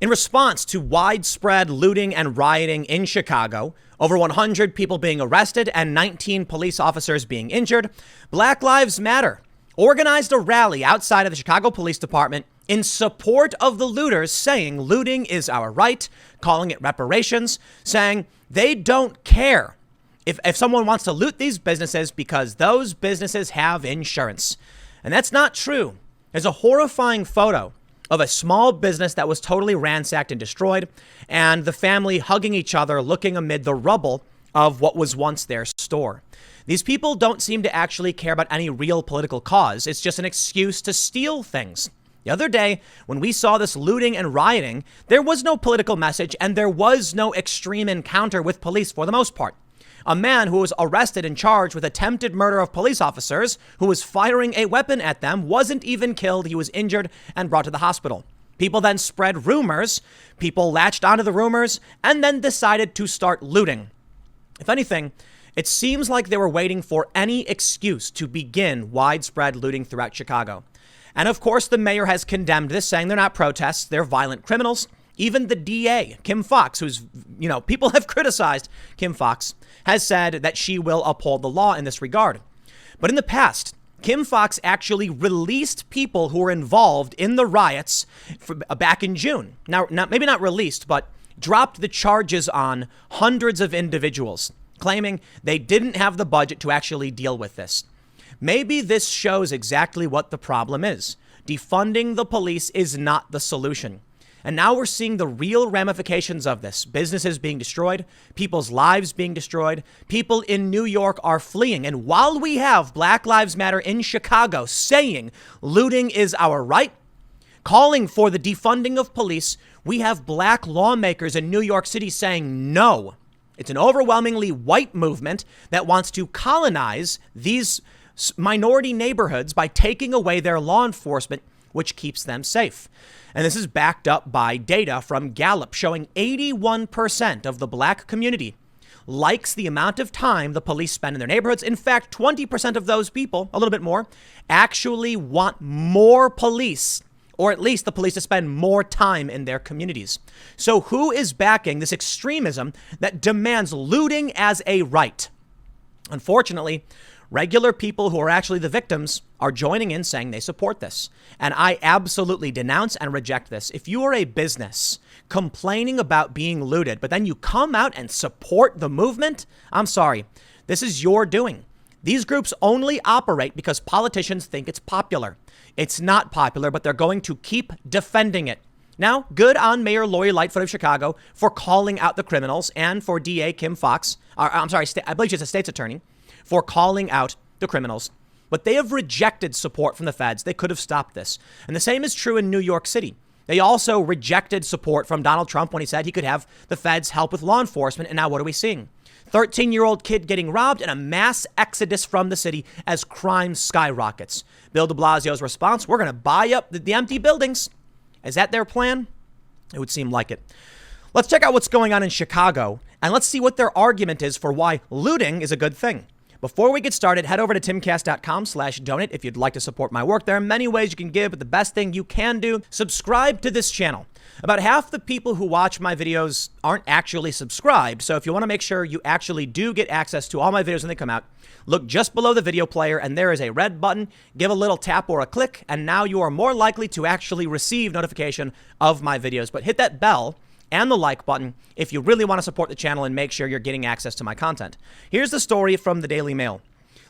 In response to widespread looting and rioting in Chicago, over 100 people being arrested and 19 police officers being injured, Black Lives Matter organized a rally outside of the Chicago Police Department in support of the looters, saying looting is our right, calling it reparations, saying they don't care if someone wants to loot these businesses because those businesses have insurance. And that's not true. There's a horrifying photo of a small business that was totally ransacked and destroyed, and the family hugging each other, looking amid the rubble of what was once their store. These people don't seem to actually care about any real political cause. It's just an excuse to steal things. The other day, when we saw this looting and rioting, there was no political message and there was no extreme encounter with police for the most part. A man who was arrested and charged with attempted murder of police officers who was firing a weapon at them wasn't even killed. He was injured and brought to the hospital. People then spread rumors. People latched onto the rumors and then decided to start looting. If anything, it seems like they were waiting for any excuse to begin widespread looting throughout Chicago. And of course, the mayor has condemned this, saying they're not protests, they're violent criminals. Even the DA, Kim Foxx, who's, people have criticized Kim Foxx, has said that she will uphold the law in this regard. But in the past, Kim Foxx actually released people who were involved in the riots back in June. Now, maybe not released, but dropped the charges on hundreds of individuals, claiming they didn't have the budget to actually deal with this. Maybe this shows exactly what the problem is. Defunding the police is not the solution. And now we're seeing the real ramifications of this. Businesses being destroyed, people's lives being destroyed, people in New York are fleeing. And while we have Black Lives Matter in Chicago saying looting is our right, calling for the defunding of police, we have black lawmakers in New York City saying no. It's an overwhelmingly white movement that wants to colonize these minority neighborhoods by taking away their law enforcement, which keeps them safe. And this is backed up by data from Gallup showing 81% of the black community likes the amount of time the police spend in their neighborhoods. In fact, 20% of those people, a little bit more, actually want more police, or at least the police to spend more time in their communities. So who is backing this extremism that demands looting as a right? Unfortunately, regular people who are actually the victims are joining in saying they support this. And I absolutely denounce and reject this. If you are a business complaining about being looted, but then you come out and support the movement, I'm sorry, this is your doing. These groups only operate because politicians think it's popular. It's not popular, but they're going to keep defending it. Now, good on Mayor Lori Lightfoot of Chicago for calling out the criminals, and for DA Kim Foxx, I believe she's a state's attorney, for calling out the criminals. But they have rejected support from the feds. They could have stopped this. And the same is true in New York City. They also rejected support from Donald Trump when he said he could have the feds help with law enforcement. And now what are we seeing? 13-year-old kid getting robbed and a mass exodus from the city as crime skyrockets. Bill de Blasio's response, we're going to buy up the empty buildings. Is that their plan? It would seem like it. Let's check out what's going on in Chicago, and let's see what their argument is for why looting is a good thing. Before we get started, head over to timcast.com/donate if you'd like to support my work. There are many ways you can give, but the best thing you can do, subscribe to this channel. About half the people who watch my videos aren't actually subscribed. So if you want to make sure you actually do get access to all my videos when they come out, look just below the video player and there is a red button. Give a little tap or a click, and now you are more likely to actually receive notification of my videos. But hit that bell and the like button if you really want to support the channel and make sure you're getting access to my content. Here's the story from the Daily Mail.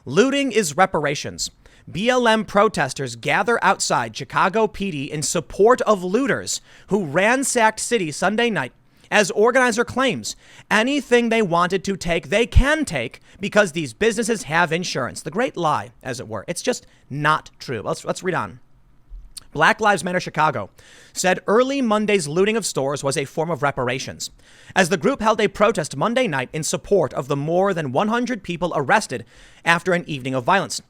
Looting is reparations. BLM protesters gather outside Chicago PD in support of looters who ransacked city Sunday night. As organizer claims, anything they wanted to take, they can take because these businesses have insurance. The great lie, as it were. It's just not true. Let's read on. Black Lives Matter Chicago said early Monday's looting of stores was a form of reparations, as the group held a protest Monday night in support of the more than 100 people arrested after an evening of violence.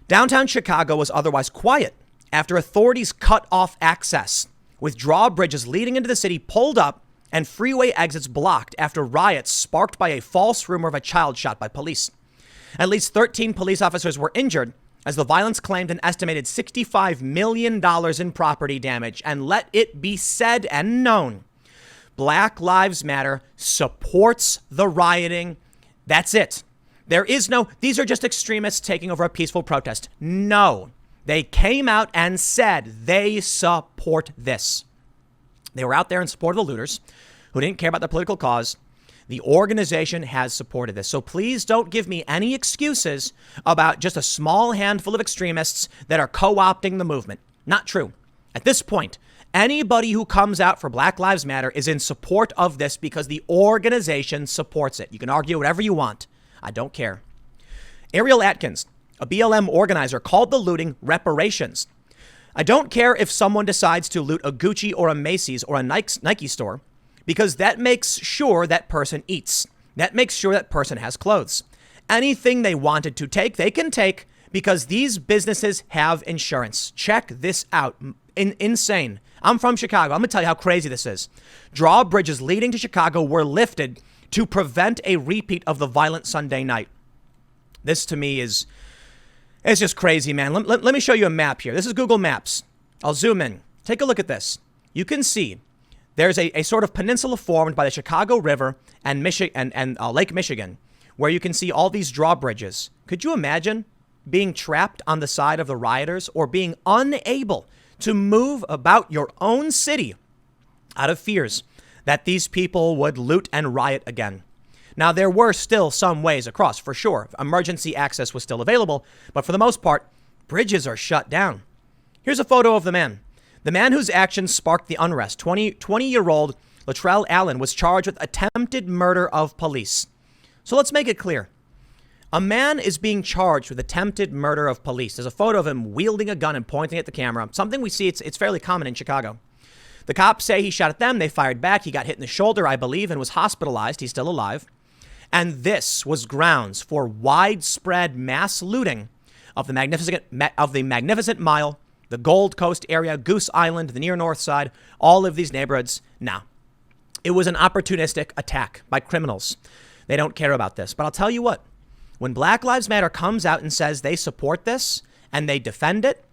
Downtown Chicago was otherwise quiet after authorities cut off access, with drawbridges leading into the city pulled up and freeway exits blocked after riots sparked by a false rumor of a child shot by police. At least 13 police officers were injured as the violence claimed an estimated $65 million in property damage. And let it be said and known, Black Lives Matter supports the rioting. That's it. There is no, these are just extremists taking over a peaceful protest. No, they came out and said they support this. They were out there in support of the looters who didn't care about their political cause. The organization has supported this. So please don't give me any excuses about just a small handful of extremists that are co-opting the movement. Not true. At this point, anybody who comes out for Black Lives Matter is in support of this because the organization supports it. You can argue whatever you want. I don't care. Ariel Atkins, a BLM organizer, called the looting reparations. I don't care if someone decides to loot a Gucci or a Macy's or a Nike store, because that makes sure that person eats. That makes sure that person has clothes. Anything they wanted to take, they can take because these businesses have insurance. Check this out. Insane. I'm from Chicago. I'm going to tell you how crazy this is. Drawbridges leading to Chicago were lifted to prevent a repeat of the violent Sunday night. This to me is, it's just crazy, man. Let me show you a map here. This is Google Maps. I'll zoom in. Take a look at this. You can see there's a sort of peninsula formed by the Chicago River and Lake Michigan, where you can see all these drawbridges. Could you imagine being trapped on the side of the rioters or being unable to move about your own city out of fears that these people would loot and riot again? Now, there were still some ways across, for sure. Emergency access was still available, but for the most part, bridges are shut down. Here's a photo of the man. The man whose actions sparked the unrest, 20-year-old Latrell Allen, was charged with attempted murder of police. So let's make it clear. A man is being charged with attempted murder of police. There's a photo of him wielding a gun and pointing at the camera. Something we see, it's fairly common in Chicago. The cops say he shot at them. They fired back. He got hit in the shoulder, I believe, and was hospitalized. He's still alive. And this was grounds for widespread mass looting of the Magnificent Mile, the Gold Coast area, Goose Island, the near North Side, all of these neighborhoods. Now, it was an opportunistic attack by criminals. They don't care about this. But I'll tell you what, when Black Lives Matter comes out and says they support this and they defend it,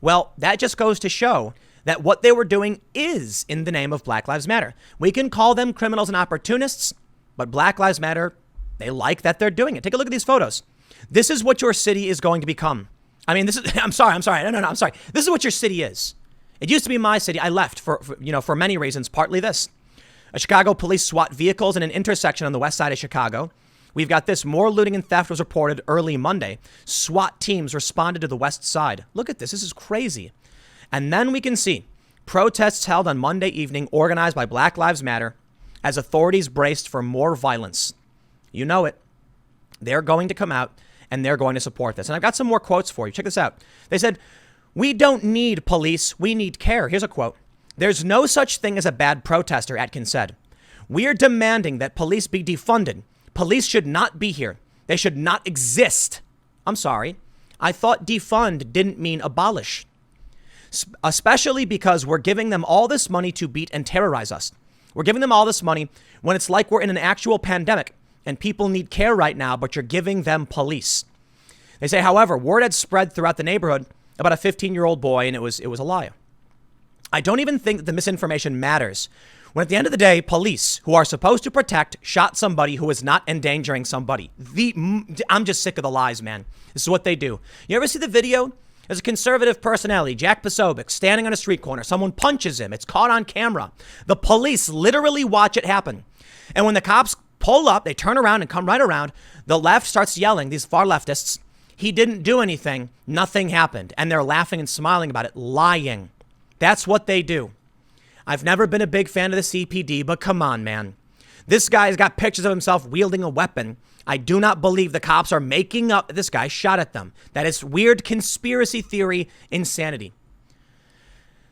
well, that just goes to show that what they were doing is in the name of Black Lives Matter. We can call them criminals and opportunists, but Black Lives Matter, they like that they're doing it. Take a look at these photos. This is what your city is going to become. I mean, this is, I'm sorry. No, I'm sorry. This is what your city is. It used to be my city. I left for many reasons, partly this. A Chicago police SWAT vehicles in an intersection on the west side of Chicago. We've got this. More looting and theft was reported early Monday. SWAT teams responded to the west side. Look at this. This is crazy. And then we can see protests held on Monday evening organized by Black Lives Matter as authorities braced for more violence. You know it. They're going to come out and they're going to support this. And I've got some more quotes for you. Check this out. They said, "We don't need police. We need care." Here's a quote. "There's no such thing as a bad protester," Atkins said. "We are demanding that police be defunded. Police should not be here. They should not exist." I'm sorry. I thought defund didn't mean abolish. "Especially because we're giving them all this money to beat and terrorize us. We're giving them all this money when it's like we're in an actual pandemic and people need care right now, but you're giving them police." They say, however, word had spread throughout the neighborhood about a 15-year-old boy, and it was a lie. I don't even think that the misinformation matters when at the end of the day, police who are supposed to protect shot somebody who is not endangering somebody. I'm just sick of the lies, man. This is what they do. You ever see the video? There's a conservative personality, Jack Posobiec, standing on a street corner. Someone punches him. It's caught on camera. The police literally watch it happen. And when the cops pull up, they turn around and come right around. The left starts yelling, these far leftists, "He didn't do anything. Nothing happened." And they're laughing and smiling about it, lying. That's what they do. I've never been a big fan of the CPD, but come on, man. This guy's got pictures of himself wielding a weapon. I do not believe the cops are making up that this guy shot at them. That is weird conspiracy theory insanity.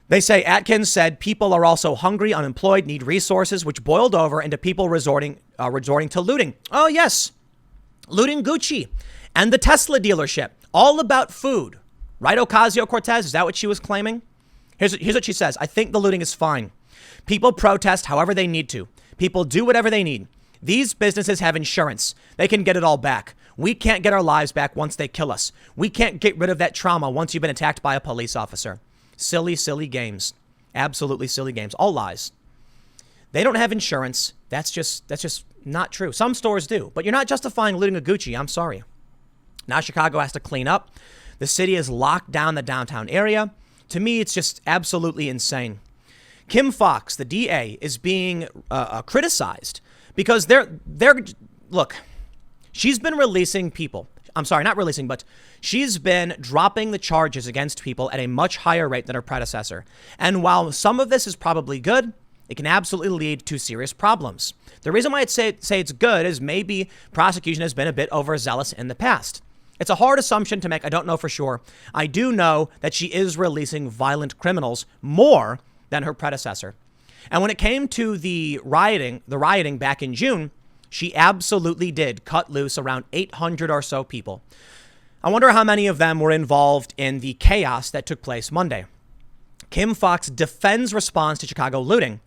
They say, Atkins said, people are also hungry, unemployed, need resources, which boiled over into people resorting to looting. Oh, yes. Looting Gucci and the Tesla dealership. All about food. Right, Ocasio-Cortez? Is that what she was claiming? Here's what she says. "I think the looting is fine. People protest however they need to. People do whatever they need. These businesses have insurance. They can get it all back. We can't get our lives back once they kill us. We can't get rid of that trauma once you've been attacked by a police officer. Silly, silly games. Absolutely silly games. All lies. They don't have insurance. That's just not true. Some stores do, but you're not justifying looting a Gucci. I'm sorry. Now Chicago has to clean up. The city has locked down the downtown area. To me, it's just absolutely insane. Kim Foxx, the DA, is being criticized because look, she's been releasing people. I'm sorry, not releasing, but she's been dropping the charges against people at a much higher rate than her predecessor. And while some of this is probably good, it can absolutely lead to serious problems. The reason why I'd say it's good is maybe prosecution has been a bit overzealous in the past. It's a hard assumption to make. I don't know for sure. I do know that she is releasing violent criminals more than her predecessor. And when it came to the rioting back in June, she absolutely did cut loose around 800 or so people. I wonder how many of them were involved in the chaos that took place Monday. Kim Foxx defends response to Chicago looting,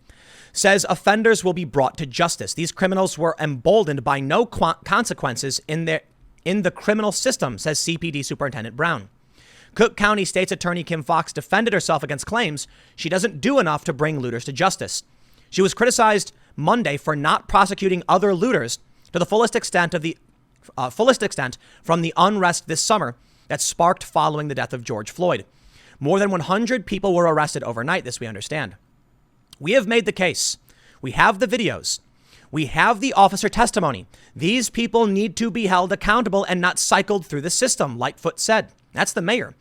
says offenders will be brought to justice. These criminals were emboldened by no consequences in the criminal system, says CPD Superintendent Brown. Cook County State's Attorney Kim Foxx defended herself against claims she doesn't do enough to bring looters to justice. She was criticized Monday for not prosecuting other looters to the fullest extent from the unrest this summer that sparked following the death of George Floyd. More than 100 people were arrested overnight, this we understand. We have made the case. We have the videos. We have the officer testimony. These people need to be held accountable and not cycled through the system, Lightfoot said. That's the mayor.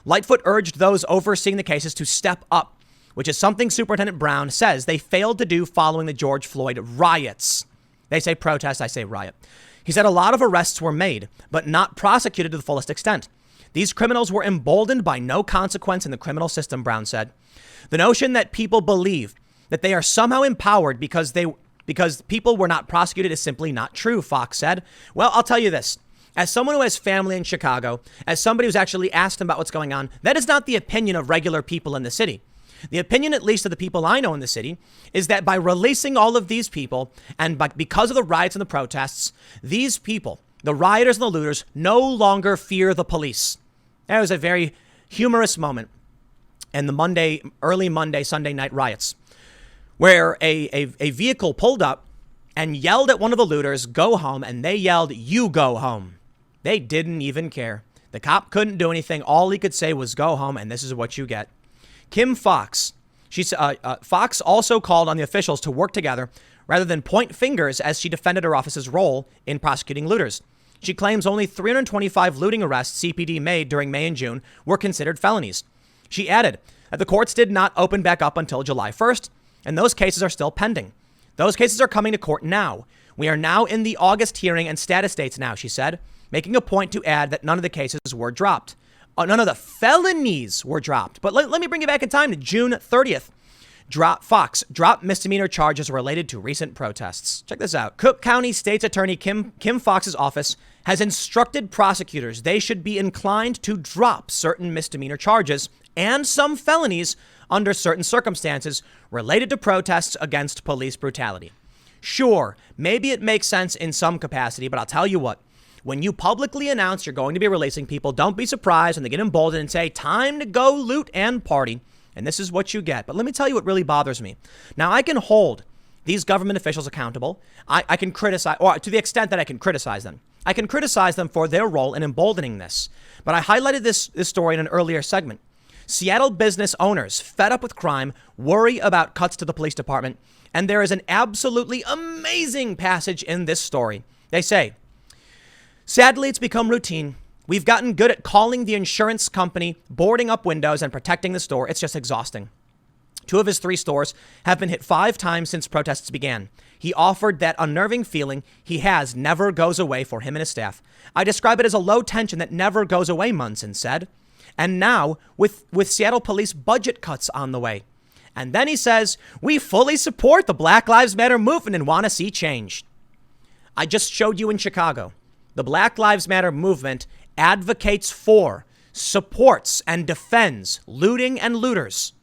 Lightfoot urged those overseeing the cases to step up, which is something Superintendent Brown says they failed to do following the George Floyd riots. They say protest, I say riot. He said a lot of arrests were made, but not prosecuted to the fullest extent. These criminals were emboldened by no consequence in the criminal system, Brown said. The notion that people believe that they are somehow empowered because people were not prosecuted is simply not true, Fox said. Well, I'll tell you this. As someone who has family in Chicago, as somebody who's actually asked them about what's going on, that is not the opinion of regular people in the city. The opinion, at least of the people I know in the city, is that by releasing all of these people and because of the riots and the protests, these people, the rioters and the looters, no longer fear the police. That was a very humorous moment in the early Monday, Sunday night riots, where a vehicle pulled up and yelled at one of the looters, go home, and they yelled, you go home. They didn't even care. The cop couldn't do anything. All he could say was go home, and this is what you get. Kim Foxx, Foxx also called on the officials to work together rather than point fingers as she defended her office's role in prosecuting looters. She claims only 325 looting arrests CPD made during May and June were considered felonies. She added that the courts did not open back up until July 1st, and those cases are still pending. Those cases are coming to court now. We are now in the August hearing and status dates now, she said, making a point to add that none of the cases were dropped. None of the felonies were dropped. But let me bring you back in time to June 30th. Fox dropped misdemeanor charges related to recent protests. Check this out. Cook County State's Attorney Kim Foxx's office has instructed prosecutors they should be inclined to drop certain misdemeanor charges and some felonies under certain circumstances related to protests against police brutality. Sure, maybe it makes sense in some capacity, but I'll tell you what. When you publicly announce you're going to be releasing people, don't be surprised when they get emboldened and say, time to go loot and party. And this is what you get. But let me tell you what really bothers me. Now, I can hold these government officials accountable. I can criticize, or to the extent that I can criticize them. I can criticize them for their role in emboldening this. But I highlighted this story in an earlier segment. Seattle business owners fed up with crime worry about cuts to the police department. And there is an absolutely amazing passage in this story. They say, sadly, it's become routine. We've gotten good at calling the insurance company, boarding up windows, and protecting the store. It's just exhausting. 2 of his 3 stores have been hit 5 times since protests began. He offered that unnerving feeling he has never goes away for him and his staff. I describe it as a low tension that never goes away, Munson said. And now, with Seattle police budget cuts on the way. And then he says, we fully support the Black Lives Matter movement and want to see change. I just showed you in Chicago. The Black Lives Matter movement advocates for, supports, and defends looting and looters.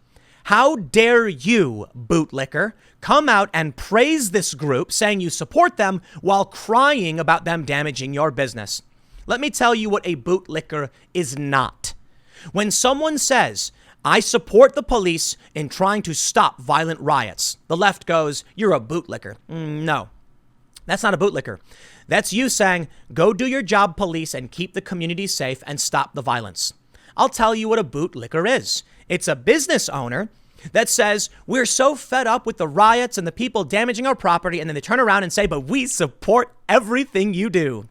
How dare you, bootlicker, come out and praise this group saying you support them while crying about them damaging your business? Let me tell you what a bootlicker is not. When someone says, I support the police in trying to stop violent riots, the left goes, you're a bootlicker. No, that's not a bootlicker. That's you saying, go do your job, police, and keep the community safe and stop the violence. I'll tell you what a bootlicker is. It's a business owner that says, we're so fed up with the riots and the people damaging our property. And then they turn around and say, but we support everything you do.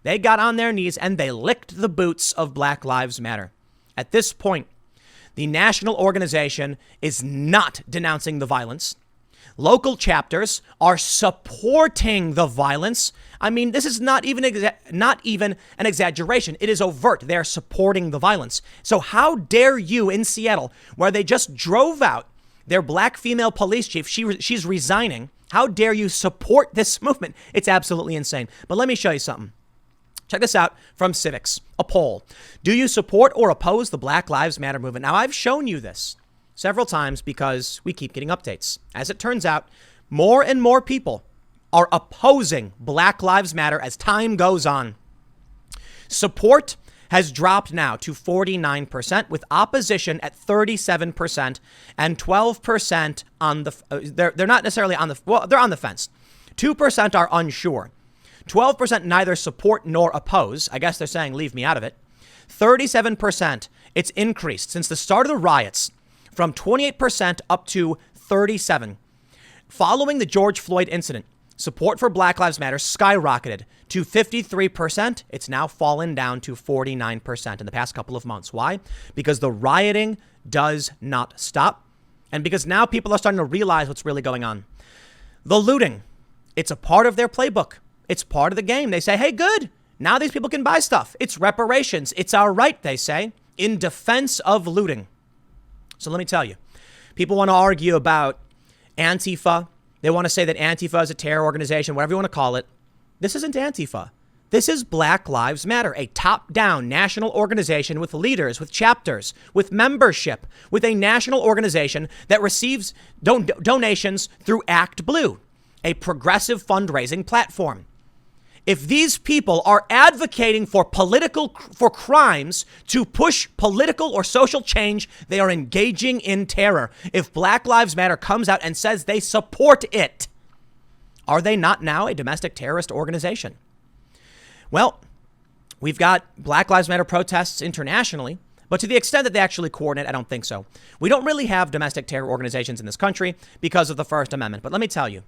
They got on their knees and they licked the boots of Black Lives Matter. At this point, the national organization is not denouncing the violence. Local chapters are supporting the violence. I mean, this is not even an exaggeration. It is overt. They're supporting the violence. So how dare you in Seattle, where they just drove out their black female police chief, she's resigning. How dare you support this movement? It's absolutely insane. But let me show you something. Check this out from Civics, a poll. Do you support or oppose the Black Lives Matter movement? Now, I've shown you this several times because we keep getting updates. As it turns out, more and more people are opposing Black Lives Matter as time goes on. Support has dropped now to 49%, with opposition at 37% and 12% on the, they're not necessarily on the, well, they're on the fence. 2% are unsure. 12% neither support nor oppose. I guess they're saying, leave me out of it. 37%, it's increased since the start of the riots, from 28% up to 37%. Following the George Floyd incident, support for Black Lives Matter skyrocketed to 53%. It's now fallen down to 49% in the past couple of months. Why? Because the rioting does not stop. And because now people are starting to realize what's really going on. The looting, it's a part of their playbook. It's part of the game. They say, hey, good. Now these people can buy stuff. It's reparations. It's our right, they say, in defense of looting. So let me tell you, people want to argue about Antifa. They want to say that Antifa is a terror organization, whatever you want to call it. This isn't Antifa. This is Black Lives Matter, a top-down national organization with leaders, with chapters, with membership, with a national organization that receives donations through Act Blue, a progressive fundraising platform. If these people are advocating for crimes to push political or social change, they are engaging in terror. If Black Lives Matter comes out and says they support it, are they not now a domestic terrorist organization? Well, we've got Black Lives Matter protests internationally, but to the extent that they actually coordinate, I don't think so. We don't really have domestic terror organizations in this country because of the First Amendment. But let me tell you,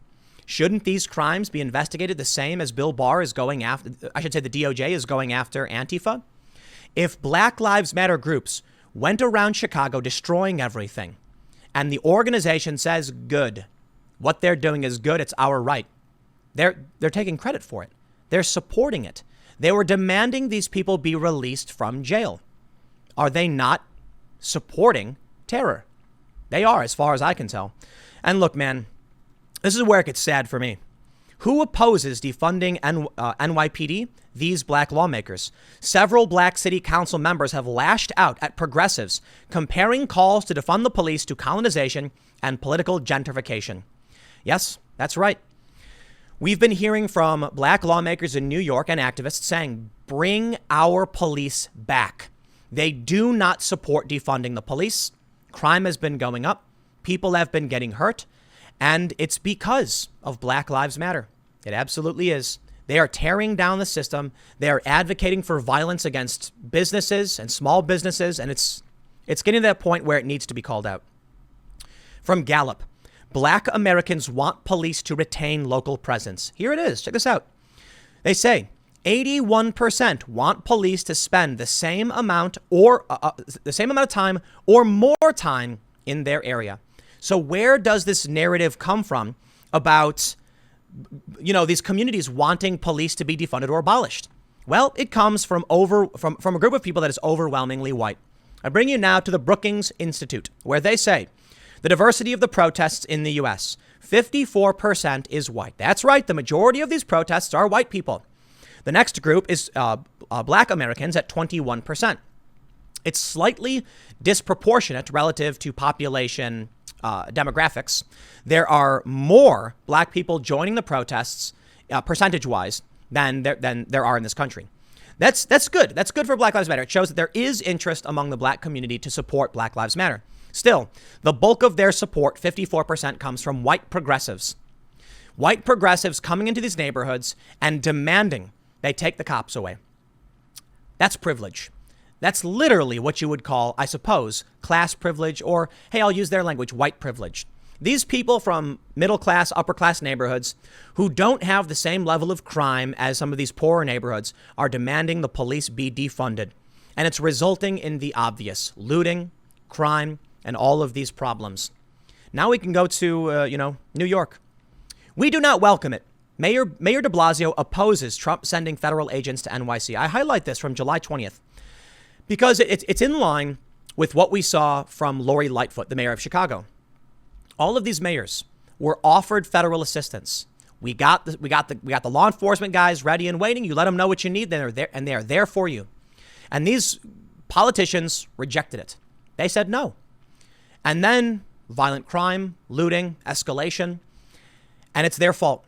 shouldn't these crimes be investigated the same as Bill Barr is going after, I should say the DOJ is going after Antifa? If Black Lives Matter groups went around Chicago destroying everything, and the organization says, good, what they're doing is good, it's our right, they're taking credit for it. They're supporting it. They were demanding these people be released from jail. Are they not supporting terror? They are, as far as I can tell. And look, man, this is where it gets sad for me. Who opposes defunding NYPD? These black lawmakers. Several black city council members have lashed out at progressives, comparing calls to defund the police to colonization and political gentrification. Yes, that's right. We've been hearing from black lawmakers in New York and activists saying, bring our police back. They do not support defunding the police. Crime has been going up. People have been getting hurt. And it's because of Black Lives Matter. It absolutely is. They are tearing down the system. They are advocating for violence against businesses and small businesses. And it's getting to that point where it needs to be called out. From Gallup, Black Americans want police to retain local presence. Here it is. Check this out. They say 81% want police to spend the same amount of time or more time in their area. So where does this narrative come from about, these communities wanting police to be defunded or abolished? Well, it comes from a group of people that is overwhelmingly white. I bring you now to the Brookings Institute, where they say the diversity of the protests in the U.S., 54% is white. That's right. The majority of these protests are white people. The next group is Black Americans at 21%. It's slightly disproportionate relative to population demographics. There are more black people joining the protests percentage-wise than there are in this country. That's good. That's good for Black Lives Matter. It shows that there is interest among the black community to support Black Lives Matter. Still, the bulk of their support, 54%, comes from white progressives. White progressives coming into these neighborhoods and demanding they take the cops away. That's privilege. That's literally what you would call, I suppose, class privilege, or, hey, I'll use their language, white privilege. These people from middle class, upper class neighborhoods who don't have the same level of crime as some of these poorer neighborhoods are demanding the police be defunded. And it's resulting in the obvious: looting, crime, and all of these problems. Now we can go to, New York. We do not welcome it. Mayor de Blasio opposes Trump sending federal agents to NYC. I highlight this from July 20th because it's in line with what we saw from Lori Lightfoot, the mayor of Chicago. All of these mayors were offered federal assistance. We got the law enforcement guys ready and waiting. You let them know what you need, then they're there, and they are there for you. And these politicians rejected it. They said no. And then violent crime, looting, escalation, and it's their fault.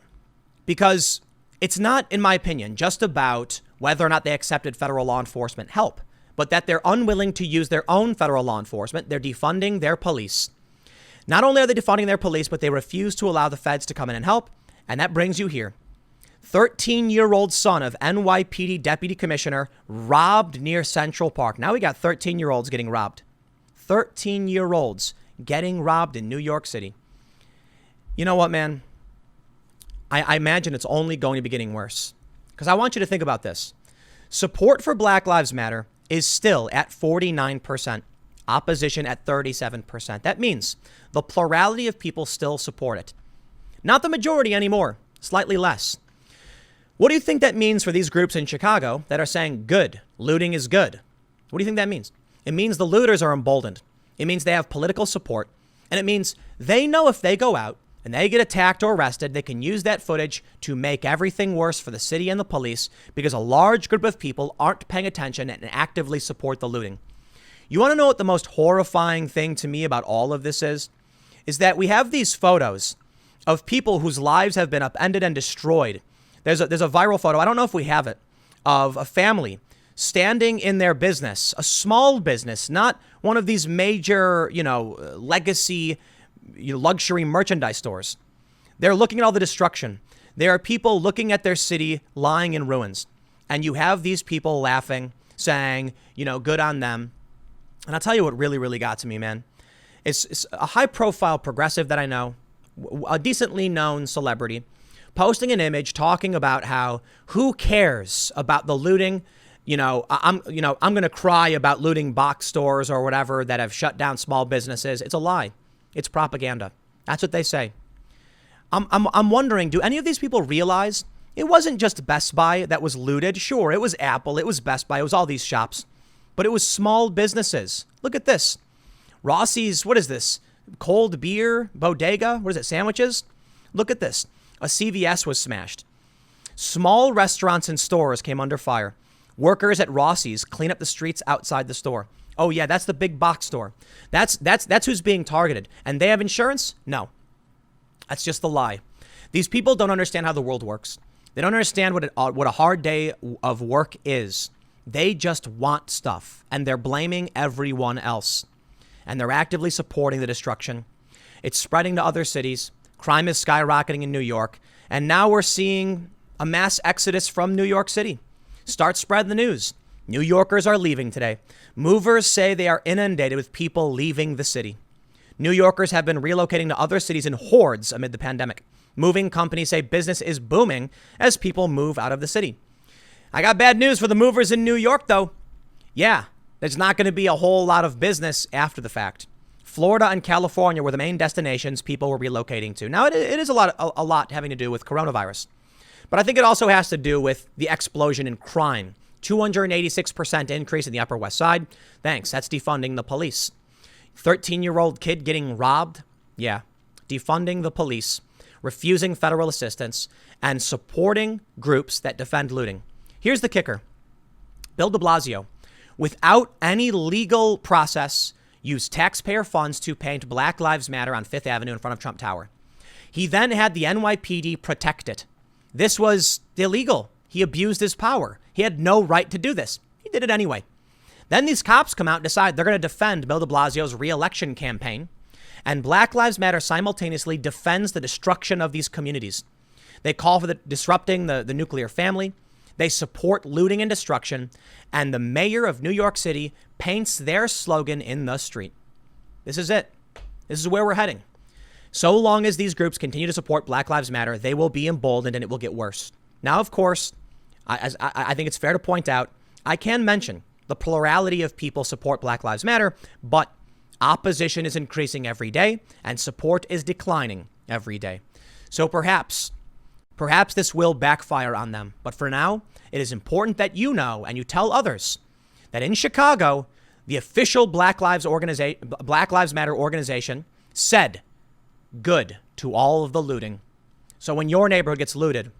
Because it's not, in my opinion, just about whether or not they accepted federal law enforcement help, but that they're unwilling to use their own federal law enforcement. They're defunding their police. Not only are they defunding their police, but they refuse to allow the feds to come in and help. And that brings you here. 13-year-old son of NYPD deputy commissioner robbed near Central Park. Now we got 13-year-olds getting robbed. 13-year-olds getting robbed in New York City. You know what, man? I imagine it's only going to be getting worse. Because I want you to think about this. Support for Black Lives Matter is still at 49%. Opposition at 37%. That means the plurality of people still support it. Not the majority anymore, slightly less. What do you think that means for these groups in Chicago that are saying good, looting is good? What do you think that means? It means the looters are emboldened. It means they have political support. And it means they know if they go out and they get attacked or arrested, they can use that footage to make everything worse for the city and the police because a large group of people aren't paying attention and actively support the looting. You want to know what the most horrifying thing to me about all of this is that we have these photos of people whose lives have been upended and destroyed. There's a viral photo, I don't know if we have it, of a family standing in their business, a small business, not one of these major, legacy luxury merchandise stores. They're looking at all the destruction. There are people looking at their city lying in ruins. And you have these people laughing, saying, good on them. And I'll tell you what really, really got to me, man. It's a high-profile progressive that I know, a decently known celebrity, posting an image talking about how who cares about the looting. I'm going to cry about looting box stores or whatever that have shut down small businesses. It's a lie. It's propaganda. That's what they say. I'm wondering, do any of these people realize it wasn't just Best Buy that was looted? Sure, it was Apple, it was Best Buy, it was all these shops. But it was small businesses. Look at this. Rossi's, what is this? Cold beer, bodega, what is it, sandwiches? Look at this. A CVS was smashed. Small restaurants and stores came under fire. Workers at Rossi's clean up the streets outside the store. Oh yeah, that's the big box store. That's who's being targeted. And they have insurance? No. That's just the lie. These people don't understand how the world works. They don't understand what a hard day of work is. They just want stuff, and they're blaming everyone else. And they're actively supporting the destruction. It's spreading to other cities. Crime is skyrocketing in New York. And now we're seeing a mass exodus from New York City. Start spreading the news. New Yorkers are leaving today. Movers say they are inundated with people leaving the city. New Yorkers have been relocating to other cities in hordes amid the pandemic. Moving companies say business is booming as people move out of the city. I got bad news for the movers in New York, though. Yeah, there's not going to be a whole lot of business after the fact. Florida and California were the main destinations people were relocating to. Now, it is a lot having to do with coronavirus. But I think it also has to do with the explosion in crime. 286% increase in the Upper West Side. Thanks, that's defunding the police. 13-year-old kid getting robbed. Yeah, defunding the police, refusing federal assistance, and supporting groups that defend looting. Here's the kicker. Bill de Blasio, without any legal process, used taxpayer funds to paint Black Lives Matter on Fifth Avenue in front of Trump Tower. He then had the NYPD protect it. This was illegal. He abused his power. He had no right to do this. He did it anyway. Then these cops come out and decide they're going to defend Bill de Blasio's re-election campaign. And Black Lives Matter simultaneously defends the destruction of these communities. They call for disrupting the nuclear family. They support looting and destruction. And the mayor of New York City paints their slogan in the street. This is it. This is where we're heading. So long as these groups continue to support Black Lives Matter, they will be emboldened and it will get worse. Now, of course, I think it's fair to point out, I can mention the plurality of people support Black Lives Matter, but opposition is increasing every day and support is declining every day. So perhaps this will backfire on them. But for now, it is important that you know and you tell others that in Chicago, the official Black Lives Matter organization said good to all of the looting. So when your neighborhood gets looted,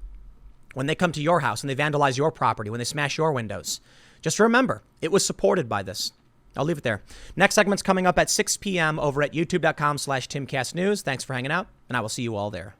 when they come to your house and they vandalize your property, when they smash your windows, just remember, it was supported by this. I'll leave it there. Next segment's coming up at 6 p.m. over at youtube.com/TimCastNews. Thanks for hanging out, and I will see you all there.